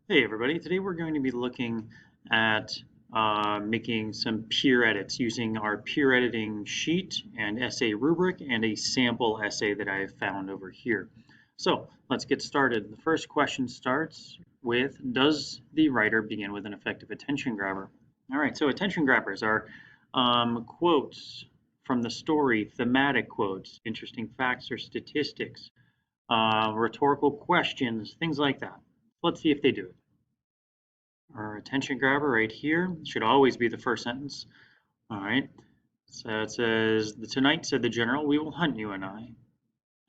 Hey everybody, today we're going to be looking at making some peer edits using our peer editing sheet and essay rubric and a sample essay that I have found over here. So let's get started. The first question starts with, does the writer begin with an effective attention grabber? All right, so attention grabbers are quotes from the story, thematic quotes, interesting facts or statistics, rhetorical questions, things like that. Let's see if they do it. Our attention grabber right here should always be the first sentence. All right. So it says, tonight, said the general, we will hunt you and I.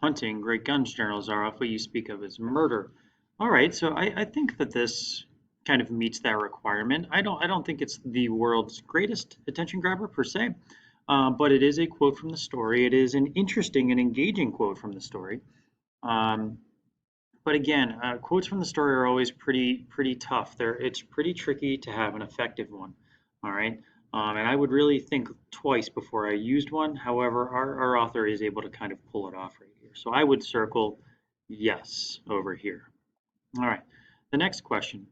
Hunting, great guns, General Zaroff, what you speak of as murder. All right, so I think that this kind of meets that requirement. I don't think it's the world's greatest attention grabber per se, but it is a quote from the story. It is an interesting and engaging quote from the story. Um, but again, quotes from the story are always pretty tough. It's pretty tricky to have an effective one. All right. And I would really think twice before I used one. However, our author is able to kind of pull it off right here. So I would circle yes over here. All right. The next question.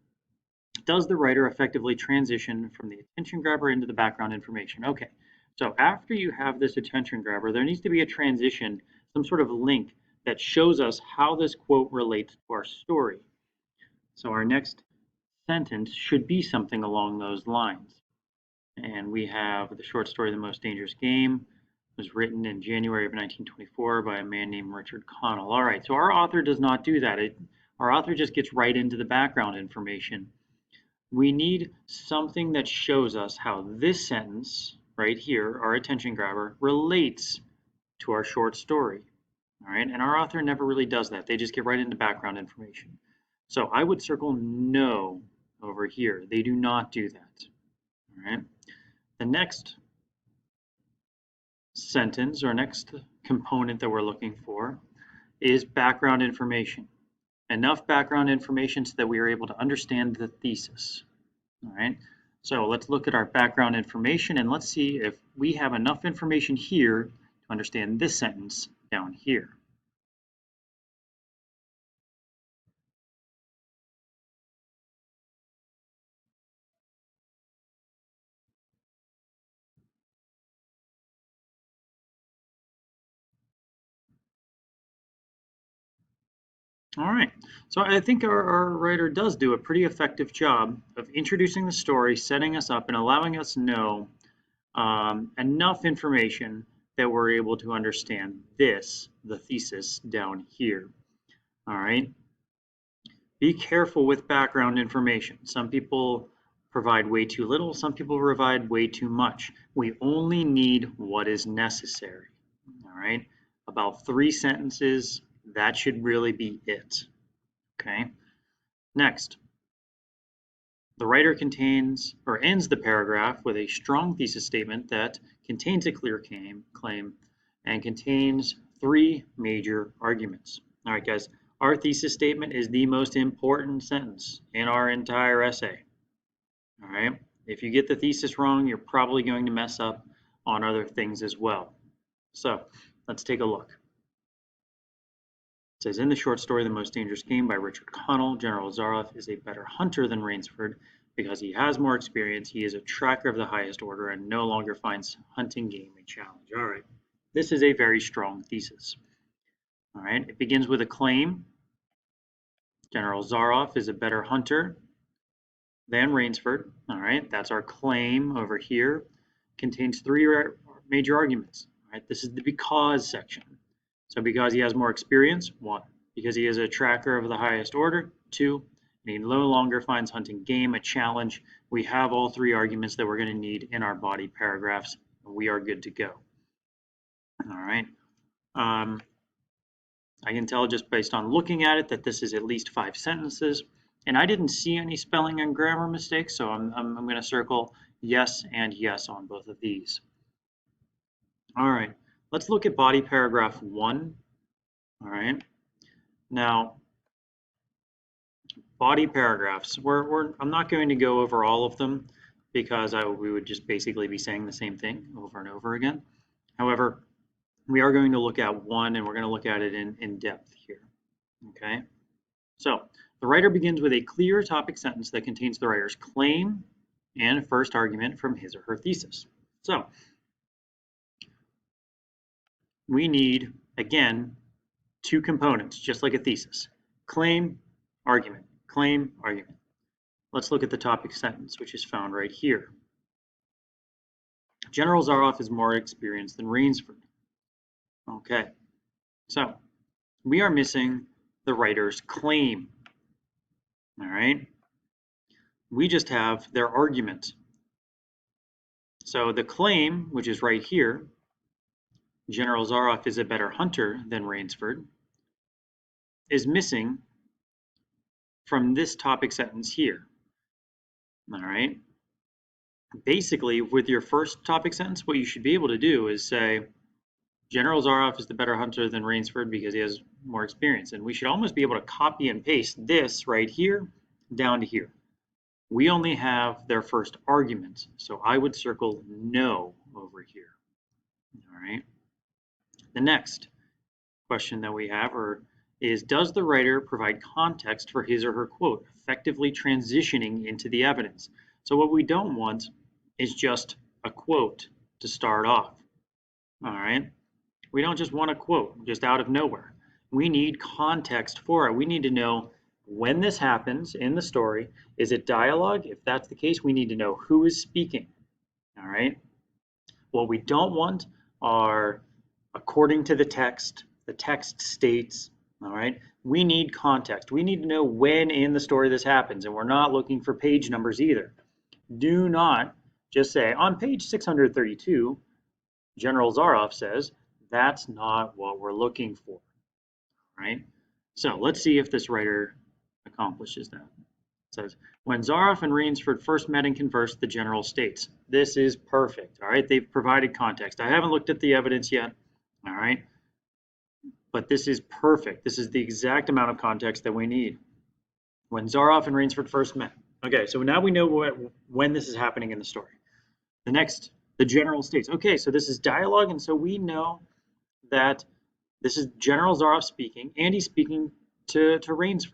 Does the writer effectively transition from the attention grabber into the background information? Okay. So after you have this attention grabber, there needs to be a transition, some sort of link that shows us how this quote relates to our story. So our next sentence should be something along those lines. And we have the short story, The Most Dangerous Game, was written in January of 1924 by a man named Richard Connell. All right, so our author does not do that. Our author just gets right into the background information. We need something that shows us how this sentence right here, our attention grabber, relates to our short story. All right, and our author never really does that. They just get right into background information. So I would circle no over here. They do not do that. All right. The next sentence or next component that we're looking for is background information. Enough background information so that we are able to understand the thesis. All right. So let's look at our background information and let's see if we have enough information here to understand this sentence down here. All right. So I think our writer does do a pretty effective job of introducing the story, setting us up, and allowing us to know enough information that we're able to understand this, the thesis down here. All right. Be careful with background information. Some people provide way too little, some people provide way too much. We only need what is necessary. All right. About 3 sentences, that should really be it. Okay. Next, the writer contains or ends the paragraph with a strong thesis statement that contains a clear claim and contains 3 major arguments. All right, guys, our thesis statement is the most important sentence in our entire essay. All right, if you get the thesis wrong, you're probably going to mess up on other things as well. So let's take a look. It says, in the short story, The Most Dangerous Game by Richard Connell, General Zaroff is a better hunter than Rainsford because he has more experience. He is a tracker of the highest order and no longer finds hunting game a challenge. All right. This is a very strong thesis. All right. It begins with a claim. General Zaroff is a better hunter than Rainsford. All right. That's our claim over here. Contains 3 major arguments. All right. This is the because section. So because he has more experience, 1. Because he is a tracker of the highest order, 2. And he no longer finds hunting game a challenge. We have all 3 arguments that we're going to need in our body paragraphs. We are good to go. All right. I can tell just based on looking at it that this is at least 5 sentences. And I didn't see any spelling and grammar mistakes, so I'm going to circle yes and yes on both of these. All right. Let's look at body paragraph 1. All right. Now, body paragraphs. I'm not going to go over all of them because we would just basically be saying the same thing over and over again. However, we are going to look at one and we're going to look at it in depth here. Okay. So The writer begins with a clear topic sentence that contains the writer's claim and first argument from his or her thesis. So we need, again, two components, just like a thesis. Claim, argument, claim, argument. Let's look at the topic sentence, which is found right here. General Zaroff is more experienced than Rainsford. Okay, so we are missing the writer's claim. All right, we just have their argument. So the claim, which is right here, General Zaroff is a better hunter than Rainsford, is missing from this topic sentence here. All right. Basically, with your first topic sentence, what you should be able to do is say, General Zaroff is the better hunter than Rainsford because he has more experience. And we should almost be able to copy and paste this right here down to here. We only have their first argument, so I would circle no over here. All right. The next question that we have is, does the writer provide context for his or her quote, effectively transitioning into the evidence? So what we don't want is just a quote to start off. All right. We don't just want a quote just out of nowhere. We need context for it. We need to know when this happens in the story. Is it dialogue? If that's the case, we need to know who is speaking. All right. What we don't want are according to the text states. All right. We need context. We need to know when in the story this happens, and we're not looking for page numbers either. Do not just say, on page 632, General Zaroff says, that's not what we're looking for, right? So let's see if this writer accomplishes that. It says, when Zaroff and Rainsford first met and conversed, the general states. This is perfect, all right? They've provided context. I haven't looked at the evidence yet, all right? But this is perfect. This is the exact amount of context that we need. When Zaroff and Rainsford first met. Okay, so now we know when this is happening in the story. The next, the general states. Okay, so this is dialogue, and so we know that this is General Zaroff speaking, and he's speaking to Rainsford.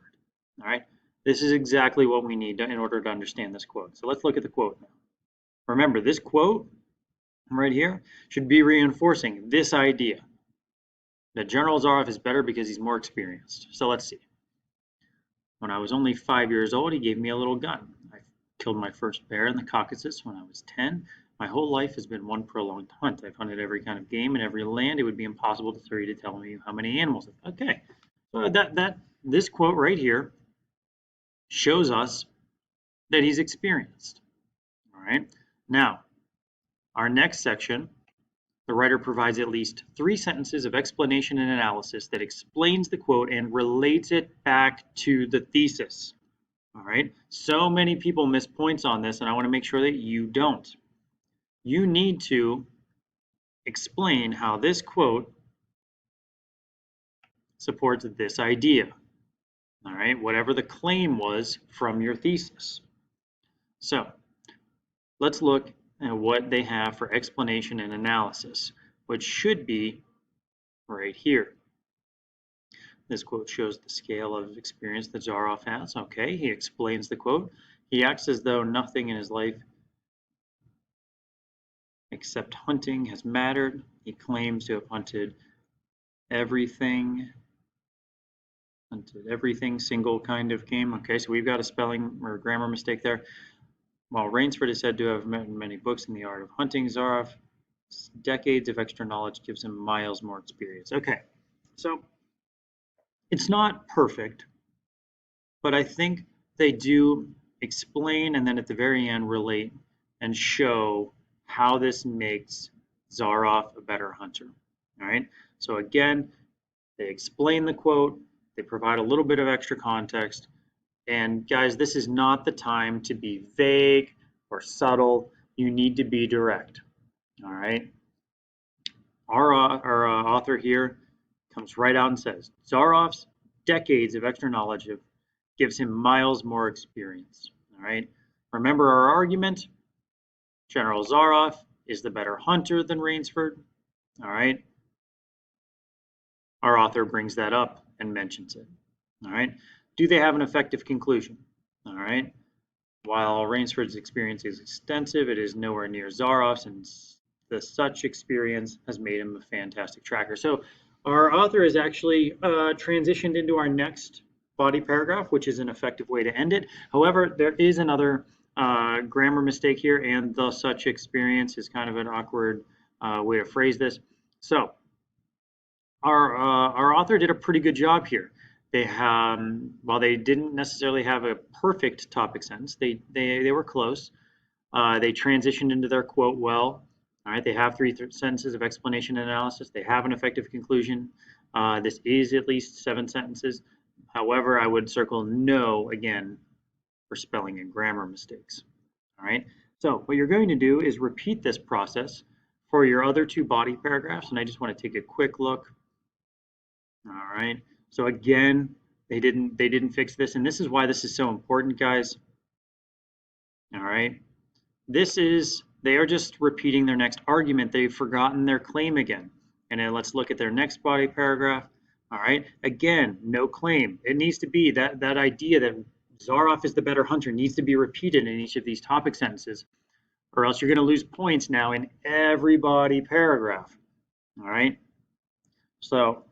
All right, this is exactly what we need in order to understand this quote. So let's look at the quote now. Remember, this quote right here should be reinforcing this idea that General Zaroff is better because he's more experienced. So let's see. When I was only 5 years old, he gave me a little gun. I killed my first bear in the Caucasus when I was 10. My whole life has been one prolonged hunt. I've hunted every kind of game in every land. It would be impossible for you to tell me how many animals. Okay, so this quote right here shows us that he's experienced. All right. Now, our next section, the writer provides at least 3 sentences of explanation and analysis that explains the quote and relates it back to the thesis. All right. So many people miss points on this, and I want to make sure that you don't. You need to explain how this quote supports this idea. All right, whatever the claim was from your thesis. So let's look at what they have for explanation and analysis, which should be right here. This quote shows the scale of experience that Zaroff has. Okay, he explains the quote. He acts as though nothing in his life except hunting has mattered. He claims to have hunted everything, single kind of game. Okay, so we've got a spelling or grammar mistake there. While Rainsford is said to have written many books in the art of hunting, Zaroff's decades of extra knowledge gives him miles more experience. Okay, so it's not perfect, but I think they do explain and then at the very end relate and show how this makes Zaroff a better hunter. All right, so again, they explain the quote, they provide a little bit of extra context, and guys, this is not the time to be vague or subtle. You need to be direct. All right. Our author here comes right out and says, Zaroff's decades of extra knowledge gives him miles more experience. All right. Remember our argument? General Zaroff is the better hunter than Rainsford. All right. Our author brings that up and mentions it. All right. do they have an effective conclusion? All right. While Rainsford's experience is extensive, it is nowhere near Zaroff's, and the such experience has made him a fantastic tracker. So our author has actually transitioned into our next body paragraph, which is an effective way to end it. However, there is another grammar mistake here, and the such experience is kind of an awkward way to phrase this. So our author did a pretty good job here. They while they didn't necessarily have a perfect topic sentence, they were close. They transitioned into their quote well. All right, they have three sentences of explanation and analysis. They have an effective conclusion. This is at least 7 sentences. However, I would circle no again for spelling and grammar mistakes. All right, so what you're going to do is repeat this process for your other 2 body paragraphs, and I just want to take a quick look. All right. So again, they didn't fix this, and this is why this is so important, guys. All right. They are just repeating their next argument. They've forgotten their claim again. And then let's look at their next body paragraph. All right. Again, no claim. It needs to be that idea that Zaroff is the better hunter needs to be repeated in each of these topic sentences, or else you're going to lose points now in every body paragraph. All right. So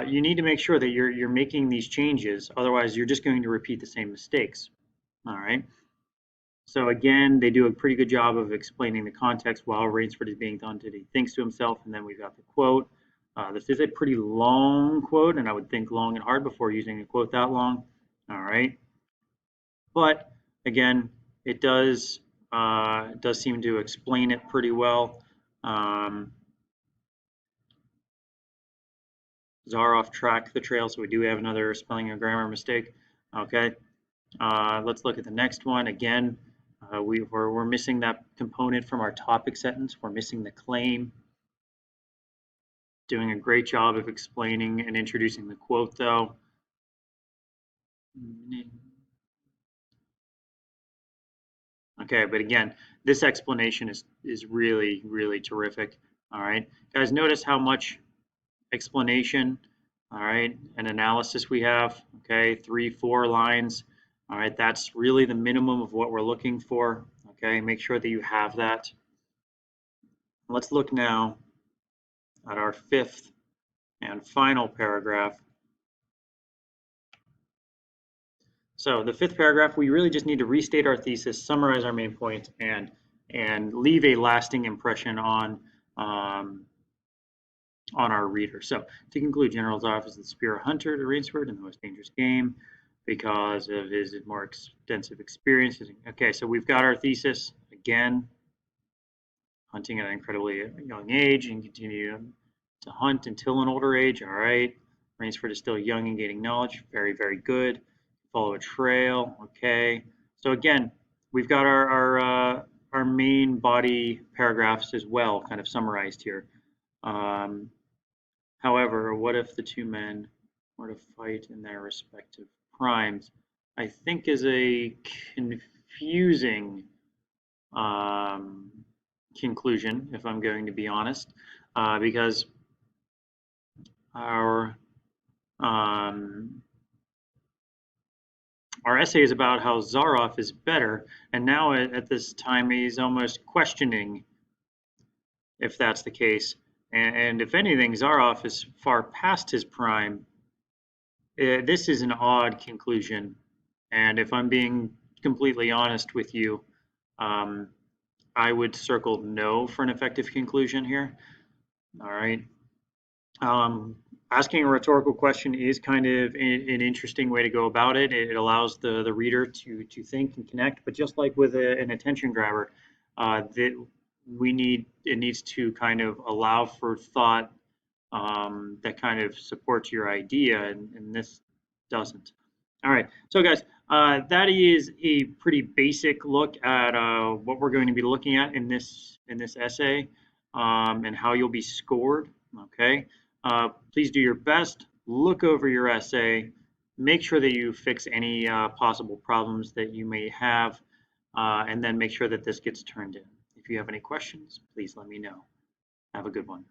you need to make sure that you're making these changes. Otherwise, you're just going to repeat the same mistakes. All right. So again, they do a pretty good job of explaining the context while Rainsford is being hunted. He thinks to himself, and then we've got the quote. This is a pretty long quote, and I would think long and hard before using a quote that long. All right. But again, it does seem to explain it pretty well. Zaroff tracked the trail, so we do have another spelling and grammar mistake. Okay, let's look at the next one. Again, we're missing that component from our topic sentence. We're missing the claim. Doing a great job of explaining and introducing the quote, though. Okay, but again, this explanation is really, really terrific. All right, guys, notice how much explanation, all right, and analysis we have. Okay, 3-4 lines. All right, that's really the minimum of what we're looking for. Okay, make sure that you have that. Let's look now at our 5th and final paragraph. So the 5th paragraph, we really just need to restate our thesis, summarize our main points, and leave a lasting impression on our reader. So to conclude, General Zaroff is the superior hunter to Rainsford and the most dangerous game because of his more extensive experiences. Okay, so we've got our thesis again. Hunting at an incredibly young age and continue to hunt until an older age. All right. Rainsford is still young and gaining knowledge. Very, very good. Follow a trail. Okay. So again, we've got our main body paragraphs as well, kind of summarized here. However, what if the 2 men were to fight in their respective primes? I think is a confusing conclusion, if I'm going to be honest, because our essay is about how Zaroff is better, and now at this time he's almost questioning if that's the case. And if anything, Zaroff is far past his prime. This is an odd conclusion, and if I'm being completely honest with you, I would circle no for an effective conclusion here. All right. Asking a rhetorical question is kind of an interesting way to go about it. It allows the reader to think and connect, but just like with an attention grabber, it needs to kind of allow for thought that kind of supports your idea, and this doesn't. All right, so guys, that is a pretty basic look at what we're going to be looking at in this essay and how you'll be scored. Okay, please do your best. Look over your essay. Make sure that you fix any possible problems that you may have, and then make sure that this gets turned in. If you have any questions, please let me know. Have a good one.